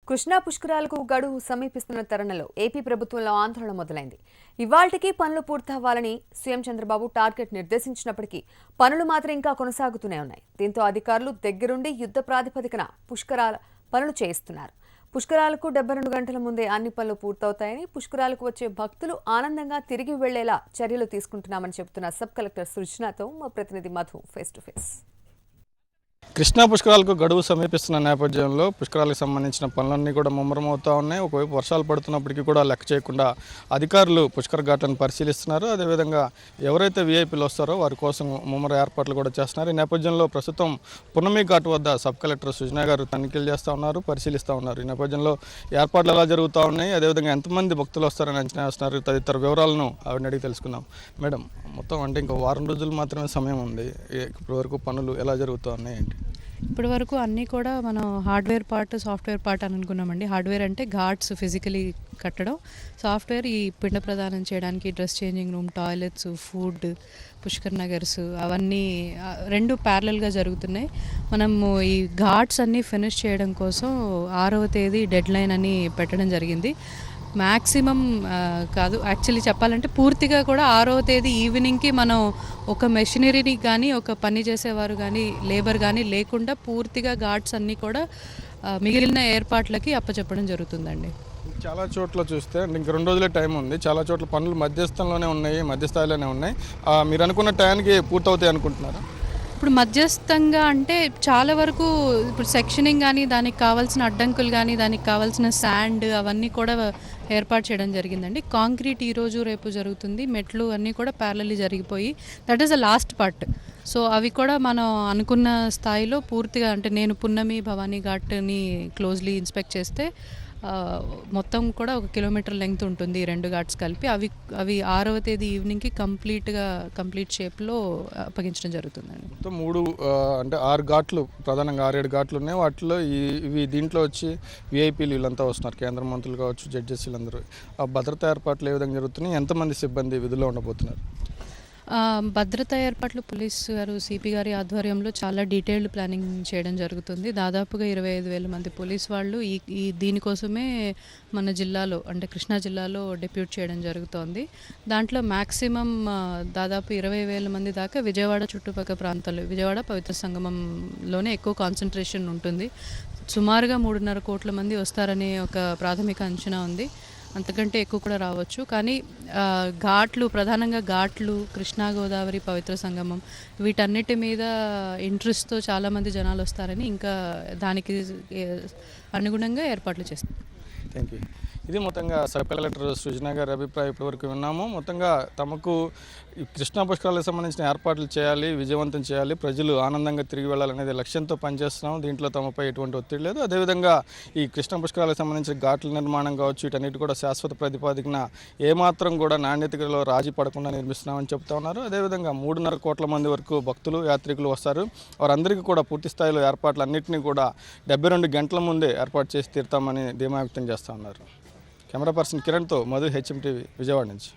కృష్ణా పుష్కరాలకు గడువు సమీపిస్తున్న తరుణంలో ఏపీ ప్రభుత్వంలో ఆందోళన మొదలైంది. ఇవాళ్టికి పనులు పూర్తవ్వాలని సీఎం చంద్రబాబు టార్గెట్ నిర్దేశించినప్పటికీ పనులు మాత్రం ఇంకా కొనసాగుతూనే ఉన్నాయి. దీంతో అధికారులు దగ్గరుండి యుద్ధ ప్రాతిపదికన పుష్కరాల పనులు చేయిస్తున్నారు. పుష్కరాలకు 72 గంటల ముందే అన్ని పనులు పూర్తవుతాయని, పుష్కరాలకు వచ్చే భక్తులు ఆనందంగా తిరిగి వెళ్లేలా చర్యలు తీసుకుంటున్నామని చెబుతున్న సబ్ కలెక్టర్ సృజనతో మా ప్రతినిధి Madhu face to face. Krishna పుష్కరాలకు గడువు సమీపిస్తున్న నేపథ్యంలో పుష్కరాలకు సంబంధించిన పనులన్నీ కూడా ముమ్మరమవుతూ ఉన్నాయి. ఒకవైపు వర్షాలు పడుతున్నప్పటికీ కూడా లెక్క చేయకుండా అధికారులు పుష్కర ఘాట్లను పరిశీలిస్తున్నారు. అదేవిధంగా ఎవరైతే వీఐపీలు వస్తారో వారి కోసం ముమ్మర ఏర్పాట్లు కూడా చేస్తున్నారు. ఈ నేపథ్యంలో ప్రస్తుతం పున్నమి ఘాట్ వద్ద సబ్ కలెక్టర్ సుజనా గారు తనిఖీలు చేస్తూ ఉన్నారు, పరిశీలిస్తూ ఉన్నారు. ఈ నేపథ్యంలో ఏర్పాట్లు ఎలా జరుగుతూ ఉన్నాయి, అదేవిధంగా ఎంతమంది భక్తులు వస్తారని అంచనా వేస్తున్నారు, తదితర వివరాలను ఆవిడని అడిగి తెలుసుకుందాం. మేడం, మొత్తం అంటే ఇంకా వారం రోజులు మాత్రమే సమయం ఉంది. ఇప్పటి వరకు పనులు ఎలా జరుగుతూ ఉన్నాయి ఏంటి? ఇప్పటి వరకు అన్నీ కూడా మనం హార్డ్వేర్ పార్ట్, సాఫ్ట్వేర్ పార్ట్ అని అనుకున్నామండి. హార్డ్వేర్ అంటే ఘాట్స్ ఫిజికలీ కట్టడం, సాఫ్ట్వేర్ ఈ పిండ ప్రదానం చేయడానికి dress changing room, toilets, food, Pushkar నగర్స్ అవన్నీ రెండు ప్యారలల్గా జరుగుతున్నాయి. మనము ఈ ఘాట్స్ అన్నీ ఫినిష్ చేయడం కోసం 6వ తేదీ డెడ్ లైన్ అని పెట్టడం జరిగింది. మ్యాక్సిమం కాదు, యాక్చువల్లీ చెప్పాలంటే పూర్తిగా కూడా 6వ తేదీ ఈవినింగ్కి మనం ఒక మెషినరీని కానీ, ఒక పని చేసేవారు కానీ, లేబర్ కానీ లేకుండా పూర్తిగా ఘాట్స్ అన్నీ కూడా మిగిలిన ఏర్పాట్లకి అప్పచెప్పడం జరుగుతుందండి. చాలా చోట్ల చూస్తే ఇంక 2 రోజులే టైం ఉంది. చాలా చోట్ల పనులు మధ్యస్థంలోనే ఉన్నాయి, మధ్యస్థాయిలోనే ఉన్నాయి. మీరు అనుకున్న టైంకి పూర్తవుతాయి అనుకుంటున్నారా? ఇప్పుడు మధ్యస్థంగా అంటే చాలా వరకు ఇప్పుడు సెక్షనింగ్ కానీ, దానికి కావాల్సిన అడ్డంకులు కానీ, దానికి కావాల్సిన శాండ్ అవన్నీ కూడా ఏర్పాటు చేయడం జరిగిందండి. కాంక్రీట్ ఈరోజు రేపు జరుగుతుంది. మెట్లు అన్నీ కూడా ప్యారలల్లీ జరిగిపోయి that is the last part. So అవి కూడా మనం అనుకున్న స్థాయిలో పూర్తిగా, అంటే నేను పున్నమి భవానీ ఘాట్ని క్లోజ్లీ ఇన్స్పెక్ట్ చేస్తే మొత్తం కూడా 1 కిలోమీటర్ లెంగ్త్ ఉంటుంది ఈ 2 ఘాట్స్ కలిపి. అవి 6వ తేదీ ఈవినింగ్కి కంప్లీట్ షేప్లో అప్పగించడం జరుగుతుందండి. మొత్తం 3 అంటే 6 ఘాట్లు, ప్రధానంగా 6-7 ఘాట్లు ఉన్నాయి. వాటిలో ఇవి దీంట్లో వచ్చి వీఐపీలు వీళ్ళంతా వస్తున్నారు, కేంద్ర మంత్రులు కావచ్చు, జడ్జెస్ వీళ్ళందరూ. ఆ భద్రతా ఏర్పాట్లు ఏ విధంగా జరుగుతున్నాయి, ఎంతమంది సిబ్బంది విధుల్లో ఉండబోతున్నారు? భద్రతా ఏర్పాట్లు పోలీసు గారు, సిపి గారి ఆధ్వర్యంలో చాలా డీటెయిల్డ్ ప్లానింగ్ చేయడం జరుగుతుంది. దాదాపుగా 25,000 మంది పోలీస్ వాళ్ళు ఈ దీనికోసమే మన జిల్లాలో, అంటే కృష్ణా జిల్లాలో డిప్యూట్ చేయడం జరుగుతోంది. దాంట్లో మ్యాక్సిమం దాదాపు 20,000 మంది దాకా విజయవాడ చుట్టుపక్కల ప్రాంతాలు, విజయవాడ పవిత్ర సంగమంలోనే ఎక్కువ కాన్సన్ట్రేషన్ ఉంటుంది. సుమారుగా 3.5 కోట్ల మంది వస్తారనే ఒక ప్రాథమిక అంచనా ఉంది. అంతకంటే ఎక్కువ కూడా రావచ్చు. కానీ ఘాట్లు, ప్రధానంగా ఘాట్లు, కృష్ణా గోదావరి పవిత్ర సంగమం, వీటన్నిటి మీద ఇంట్రెస్ట్తో చాలామంది జనాలు వస్తారని, ఇంకా దానికి అనుగుణంగా ఏర్పాట్లు చేస్తాం. Thank you. ఇది మొత్తంగా సబ్ కలెక్టర్ సృజనా గారి అభిప్రాయం ఇప్పటివరకు విన్నాము. మొత్తంగా తమకు కృష్ణా పుష్కరాలకు సంబంధించిన ఏర్పాట్లు చేయాలి, విజయవంతం చేయాలి, ప్రజలు ఆనందంగా తిరిగి వెళ్ళాలనేది లక్ష్యంతో పనిచేస్తున్నాం. దీంట్లో తమపై ఎటువంటి ఒత్తిడి లేదు. అదేవిధంగా ఈ కృష్ణా పుష్కరాలకు సంబంధించిన ఘాట్ల నిర్మాణం కావచ్చు, వీటన్నిటి కూడా శాశ్వత ప్రతిపాదికన ఏమాత్రం కూడా నాణ్యతలో రాజీ పడకుండా నిర్మిస్తున్నామని చెప్తా ఉన్నారు. అదేవిధంగా 3.5 కోట్ల మంది వరకు భక్తులు, యాత్రికులు వస్తారు. వారందరికీ కూడా పూర్తి స్థాయిలో ఏర్పాట్లు అన్నింటినీ కూడా 72 గంటల ముందే ఏర్పాటు చేసి తీరుతామని ధీమా వ్యక్తం చేస్తూ ఉన్నారు. కెమెరా పర్సన్ కిరణ్తో మధు, హెచ్ఎం టీవీ, విజయవాడ నుంచి.